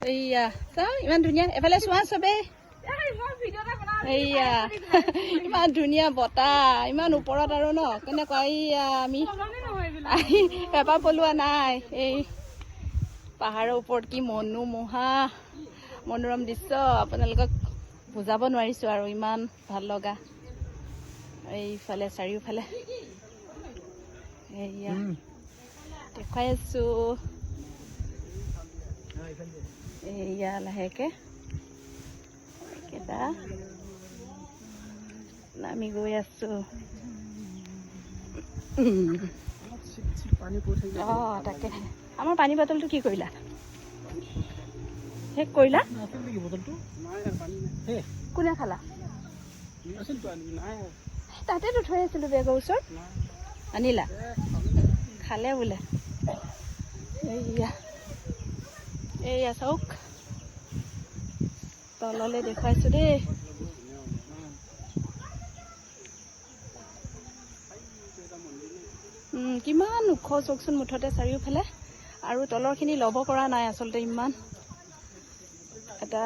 এইয়া চাওঁ ইমান ধুনীয়া এফালে চোৱা চবেই এইয়া ইমান ধুনীয়া বতাহ ইমান ওপৰত আৰু ন কেনেকুৱা এইয়া আমি এবাৰ পলোৱা নাই এই পাহাৰৰ ওপৰত কি মনোৰম দৃশ্য আপোনালোকক বুজাব নোৱাৰিছোঁ আৰু ইমান ভাল লগা এইফালে চাৰিওফালে এইয়া দেখুৱাই আছোঁ এইয়া লাহেকে একেটা আমি গৈ আছোঁ অঁ তাকে আমাৰ পানী বটলটো কি কৰিলা শেষ কৰিলা কোনে খালা তাতেতো থৈ আছিলোঁ বেগৰ ওচৰত আনিলা খালে বোলে এইয়া চাওক তললৈ দেখুৱাইছোঁ দেই কিমান ওখ চাওকচোন মুঠতে চাৰিওফালে আৰু তলৰখিনি ল'ব পৰা নাই আচলতে ইমান এটা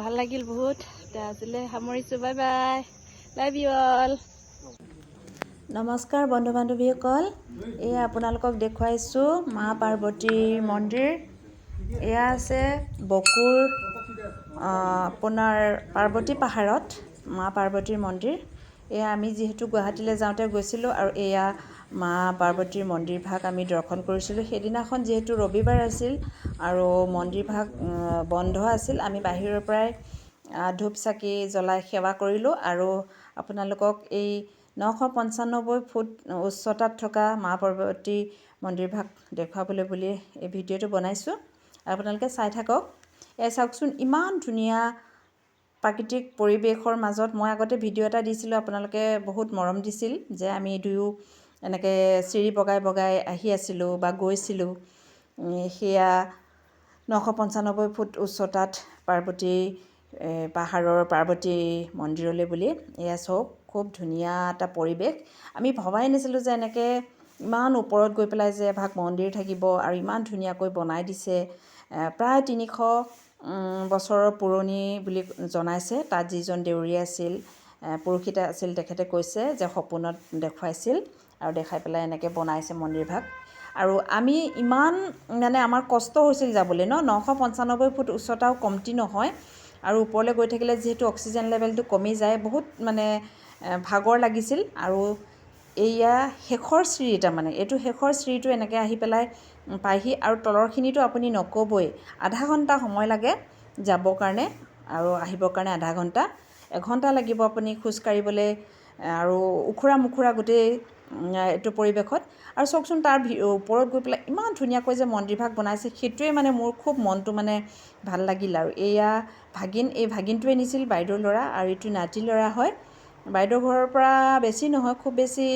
ভাল লাগিল বহুত এতিয়া আজিলৈ সামৰিছোঁ bye bye love you all নমস্কাৰ বন্ধু বান্ধৱীসকল এয়া আপোনালোকক দেখুৱাইছোঁ মা পাৰ্বতীৰ মন্দিৰ এয়া আছে বকুৰ আপোনাৰ পাৰ্বতী পাহাৰত মা পাৰ্বতীৰ মন্দিৰ এয়া আমি যিহেতু গুৱাহাটীলৈ যাওঁতে গৈছিলোঁ আৰু এয়া মা পাৰ্বতীৰ মন্দিৰভাগ আমি দৰ্শন কৰিছিলোঁ সেইদিনাখন যিহেতু ৰবিবাৰ আছিল আৰু মন্দিৰভাগ বন্ধ আছিল আমি বাহিৰৰ পৰাই ধূপ চাকি জ্বলাই সেৱা কৰিলোঁ আৰু আপোনালোকক এই 995 ফুট উচ্চতাত থকা মা পাৰ্বতী মন্দিৰভাগ দেখুৱাবলৈ বুলি এই ভিডিঅ'টো বনাইছোঁ আপোনালোকে চাই থাকক এই চাওকচোন ইমান ধুনীয়া প্ৰাকৃতিক পৰিৱেশৰ মাজত মই আগতে ভিডিঅ' এটা দিছিলোঁ আপোনালোকে বহুত মৰম দিছিল যে আমি দুয়ো এনেকৈ চিৰি বগাই আহি আছিলোঁ বা গৈছিলোঁ সেয়া 995 ফুট উচ্চতাত পাৰ্বতী পাহাৰৰ পাৰ্বতী মন্দিৰলৈ বুলি এয়া চাওক খুব ধুনীয়া এটা পৰিৱেশ আমি ভবাই নাছিলোঁ যে এনেকৈ ইমান ওপৰত গৈ পেলাই যে এভাগ মন্দিৰ থাকিব আৰু ইমান ধুনীয়াকৈ বনাই দিছে প্ৰায় 300 বছৰৰ পুৰণি বুলি জনাইছে তাত যিজন দেউৰী আছিল পুৰোহিত আছিল তেখেতে কৈছে যে সপোনত দেখুৱাইছিল আৰু দেখাই পেলাই এনেকৈ বনাইছে মন্দিৰভাগ আৰু আমি ইমান মানে আমাৰ কষ্ট হৈছিল যাবলৈ 995 ফুট উচ্চতাও কমটি নহয় আৰু ওপৰলৈ গৈ থাকিলে যিহেতু অক্সিজেন লেভেলটো কমি যায় বহুত মানে ভাগৰ লাগিছিল আৰু এয়া শেষৰ চিৰি তাৰমানে এইটো শেষৰ চিৰিটো এনেকৈ আহি পেলাই পাইহি আৰু তলৰখিনিতো আপুনি নক'বই আধা ঘণ্টা সময় লাগে যাবৰ কাৰণে আৰু আহিবৰ কাৰণে আধা ঘণ্টা এঘণ্টা লাগিব আপুনি খোজকাঢ়িবলৈ আৰু উখুৰা মুখুৰা গোটেই এইটো পৰিৱেশত আৰু চাওকচোন তাৰ ওপৰত গৈ পেলাই ইমান ধুনীয়াকৈ যে মন্দিৰভাগ বনাইছে সেইটোৱে মানে মোৰ খুব মনটো মানে ভাল লাগিল আৰু এয়া এই ভাগিনটোৱে নিছিল বাইদেউৰ ল'ৰা আৰু এইটো নাতি ল'ৰা হয় বাইদেউৰ ঘৰৰ পৰা বেছি নহয় খুব বেছি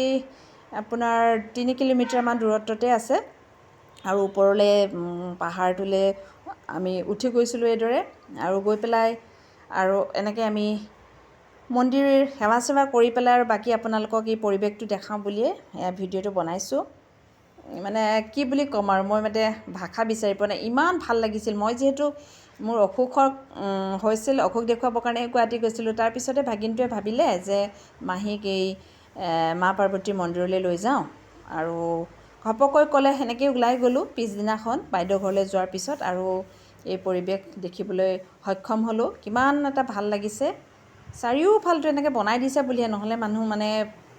আপোনাৰ 3 কিলোমিটাৰমান দূৰত্বতে আছে আৰু ওপৰলৈ পাহাৰটোলৈ আমি উঠি গৈছিলোঁ এইদৰে আৰু গৈ পেলাই আৰু এনেকৈ আমি মন্দিৰ সেৱা চেৱা কৰি পেলাই আৰু বাকী আপোনালোকক এই পৰিৱেশটো দেখাওঁ বুলিয়ে ভিডিঅ'টো বনাইছোঁ মানে কি বুলি ক'ম আৰু মই মানে ভাষা বিচাৰি পোৱা নাই ইমান ভাল লাগিছিল মই যিহেতু মোৰ অসুখ দেখুৱাবৰ কাৰণে গুৱাহাটী গৈছিলোঁ তাৰপিছতে ভাগিনটোৱে ভাবিলে যে মাহীক এই মা পাৰ্বতী মন্দিৰলৈ লৈ যাওঁ আৰু ঘপকৈ ক'লে সেনেকৈ ওলাই গ'লোঁ পিছদিনাখন বাইদেউ ঘৰলৈ যোৱাৰ পিছত আৰু এই পৰিৱেশ দেখিবলৈ সক্ষম হ'লোঁ কিমান এটা ভাল লাগিছে চাৰিওফালটো এনেকৈ বনাই দিছে বুলিহে নহ'লে মানুহ মানে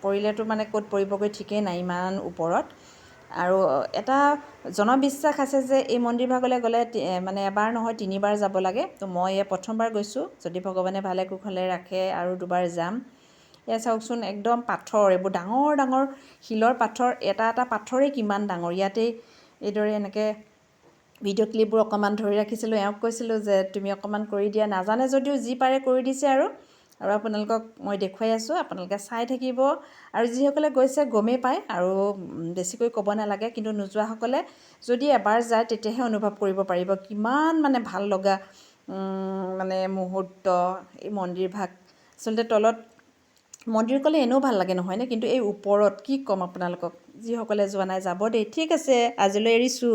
পৰিলেতো মানে ক'ত পৰিবগৈ ঠিকেই নাই ইমান ওপৰত আৰু এটা জনবিশ্বাস আছে যে এই মন্দিৰভাগলৈ গ'লে মানে এবাৰ নহয় 3 বাৰ যাব লাগে তো মই প্ৰথমবাৰ গৈছোঁ যদি ভগৱানে ভালে কুশলে ৰাখে আৰু 2বাৰ যাম এয়া চাওকচোন একদম পাথৰ এইবোৰ ডাঙৰ ডাঙৰ শিলৰ পাথৰ এটা পাথৰেই কিমান ডাঙৰ ইয়াতেই এইদৰে এনেকৈ ভিডিঅ' ক্লিপবোৰ অকণমান ধৰি ৰাখিছিলোঁ এওঁক কৈছিলোঁ যে তুমি অকণমান কৰি দিয়া নাজানে যদিও যি পাৰে কৰি দিছে আৰু আপোনালোকক মই দেখুৱাই আছোঁ আপোনালোকে চাই থাকিব আৰু যিসকলে গৈছে গমেই পায় আৰু বেছিকৈ ক'ব নালাগে কিন্তু নোযোৱাসকলে যদি এবাৰ যায় তেতিয়াহে অনুভৱ কৰিব পাৰিব কিমান মানে ভাল লগা মানে মুহূৰ্ত এই মন্দিৰভাগ আচলতে তলত মন্দিৰ ক'লে এনেও ভাল লাগে নহয়নে কিন্তু এই ওপৰত কি ক'ম আপোনালোকক যিসকলে যোৱা নাই যাব দেই। ঠিক আছে, আজিলৈ এৰিছোঁ।